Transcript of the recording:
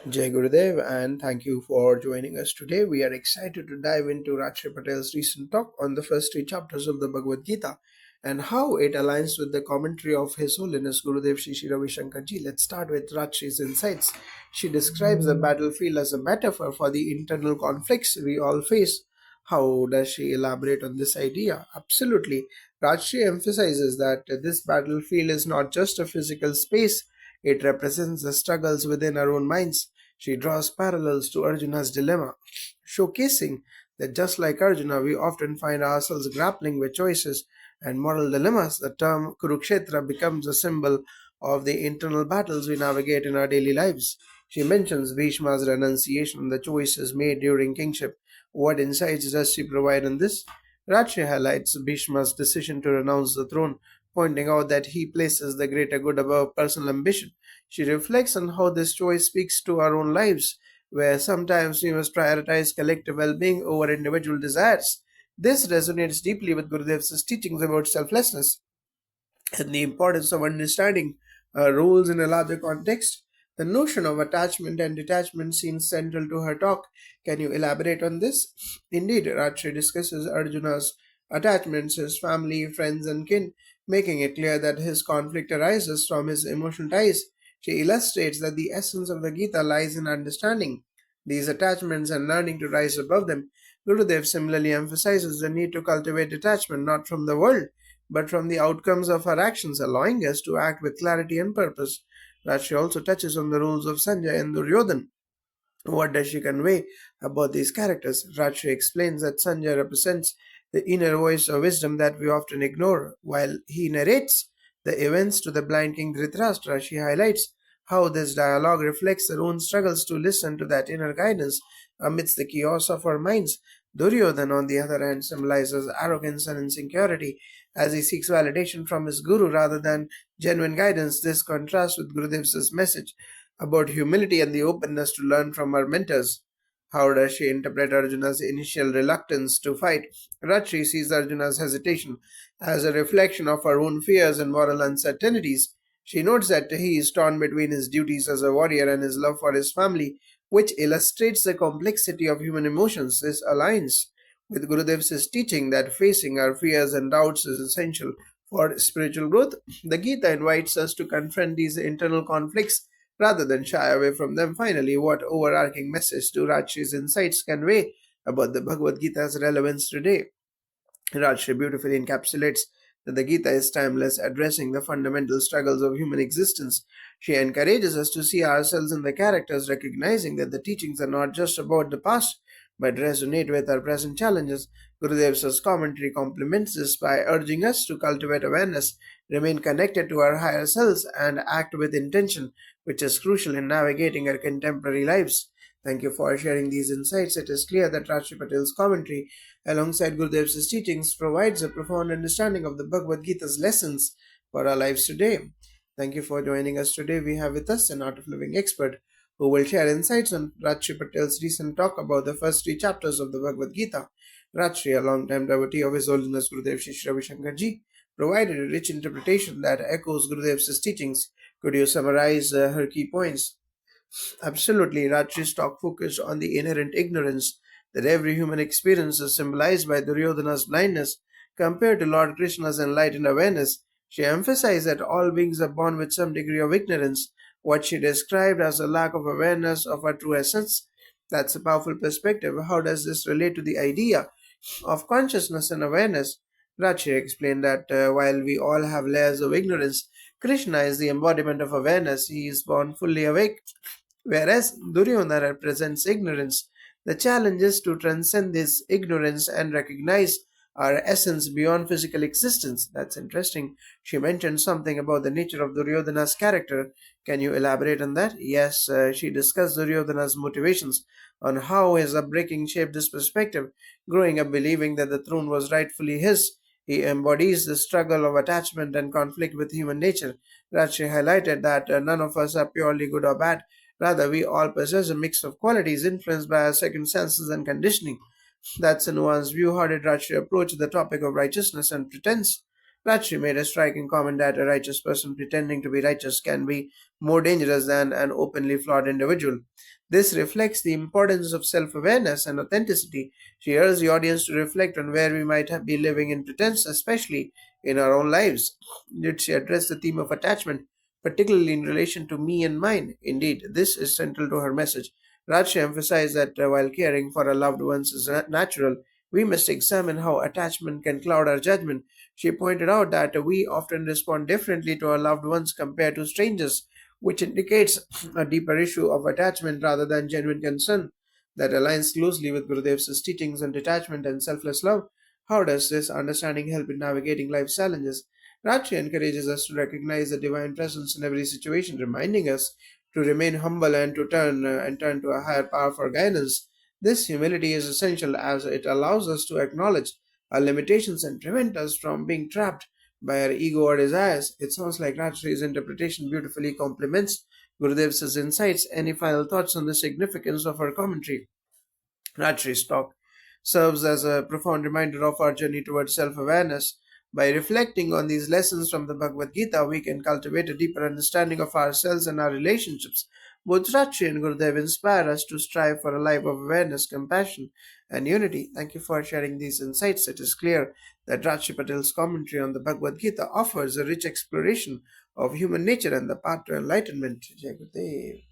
Jai Gurudev, and thank you for joining us today. We are excited to dive into Rajshree Patel's recent talk on the first three chapters of the Bhagavad Gita and how it aligns with the commentary of His Holiness Gurudev Shri Shri Ravi Shankar Ji. Let's start with Rajshree's insights. She describes the battlefield as a metaphor for the internal conflicts we all face. How does she elaborate on this idea? Absolutely. Rajshri emphasizes that this battlefield is not just a physical space, it represents the struggles within our own minds. She draws parallels to Arjuna's dilemma, showcasing that just like Arjuna, we often find ourselves grappling with choices and moral dilemmas. The term Kurukshetra becomes a symbol of the internal battles we navigate in our daily lives. She mentions Bhishma's renunciation and the choices made during kingship. What insights does she provide on this? Rajshree highlights Bhishma's decision to renounce the throne, pointing out that he places the greater good above personal ambition. She reflects on how this choice speaks to our own lives, where sometimes we must prioritize collective well being over individual desires. This resonates deeply with Gurudev's teachings about selflessness and the importance of understanding roles in a larger context. The notion of attachment and detachment seems central to her talk. Can you elaborate on this? Indeed, Rajshree discusses Arjuna's attachments, his family, friends, and kin, making it clear that his conflict arises from his emotional ties. She illustrates that the essence of the Gita lies in understanding these attachments and learning to rise above them. Gurudev similarly emphasizes the need to cultivate detachment not from the world but from the outcomes of our actions, allowing us to act with clarity and purpose. Rajshri also touches on the roles of Sanjay and Duryodhan. What does she convey about these characters? Rajshri explains that Sanjay represents the inner voice of wisdom that we often ignore. While he narrates the events to the blind king Dhritarashtra, she highlights how this dialogue reflects their own struggles to listen to that inner guidance amidst the chaos of our minds. Duryodhan, on the other hand, symbolizes arrogance and insecurity as he seeks validation from his guru rather than genuine guidance. This contrasts with Gurudev's message about humility and the openness to learn from our mentors. How does she interpret Arjuna's initial reluctance to fight? Rajshri sees Arjuna's hesitation as a reflection of her own fears and moral uncertainties. She notes that he is torn between his duties as a warrior and his love for his family, which illustrates the complexity of human emotions. This aligns with Gurudev's teaching that facing our fears and doubts is essential for spiritual growth. The Gita invites us to confront these internal conflicts rather than shy away from them. Finally, what overarching message do Rajshri's insights convey about the Bhagavad Gita's relevance today? Rajshri beautifully encapsulates that the Gita is timeless, addressing the fundamental struggles of human existence. She encourages us to see ourselves in the characters, recognizing that the teachings are not just about the past, but resonate with our present challenges. Gurudev's commentary complements this by urging us to cultivate awareness, remain connected to our higher selves, and act with intention, which is crucial in navigating our contemporary lives. Thank you for sharing these insights. It is clear that Rajshri Patel's commentary alongside Gurudev's teachings, provides a profound understanding of the Bhagavad Gita's lessons for our lives today. Thank you for joining us today. We have with us an Art of Living expert who will share insights on Rajshri Patel's recent talk about the first three chapters of the Bhagavad Gita. Rajshri, a long-time devotee of His Holiness Gurudev Shri Ravi Shankar Ji, provided a rich interpretation that echoes Gurudev's teachings. Could you summarize her key points? Absolutely, Rajshri's talk focused on the inherent ignorance that every human experiences symbolized by Duryodhana's blindness compared to Lord Krishna's enlightened awareness. She emphasized that all beings are born with some degree of ignorance, what she described as a lack of awareness of our true essence. That's a powerful perspective. How does this relate to the idea of consciousness and awareness? Rachi explained that while we all have layers of ignorance, Krishna is the embodiment of awareness. He is born fully awake, whereas Duryodhana represents ignorance. The challenge is to transcend this ignorance and recognize our essence beyond physical existence. That's interesting. She mentioned something about the nature of Duryodhana's character. Can you elaborate on that? Yes, she discussed Duryodhana's motivations on how his upbringing shaped his perspective, growing up believing that the throne was rightfully his. He embodies the struggle of attachment and conflict with human nature. Rashi highlighted that none of us are purely good or bad. Rather, we all possess a mix of qualities influenced by our circumstances and conditioning. That's a nuanced view. How did Rajshri approach the topic of righteousness and pretense? Rajshree made a striking comment that a righteous person pretending to be righteous can be more dangerous than an openly flawed individual. This reflects the importance of self awareness and authenticity. She urged the audience to reflect on where we might be living in pretense, especially in our own lives. Did she address the theme of attachment, particularly in relation to me and mine? Indeed, this is central to her message. Rajshree emphasized that while caring for our loved ones is natural, we must examine how attachment can cloud our judgment. She pointed out that we often respond differently to our loved ones compared to strangers, which indicates a deeper issue of attachment rather than genuine concern that aligns closely with Gurudev's teachings on detachment and selfless love. How does this understanding help in navigating life's challenges? Rachi encourages us to recognize the divine presence in every situation, reminding us to remain humble and to turn to a higher power for guidance. This humility is essential as it allows us to acknowledge our limitations and prevent us from being trapped by our ego or desires. It sounds like Rajshree's interpretation beautifully complements Gurudev's insights. Any final thoughts on the significance of her commentary? Rajshree's talk serves as a profound reminder of our journey towards self awareness. By reflecting on these lessons from the Bhagavad Gita, we can cultivate a deeper understanding of ourselves and our relationships. Both Rajshri and Gurudev inspire us to strive for a life of awareness, compassion, and unity. Thank you for sharing these insights. It is clear that Rajshri Patel's commentary on the Bhagavad Gita offers a rich exploration of human nature and the path to enlightenment. Jai Gurudev.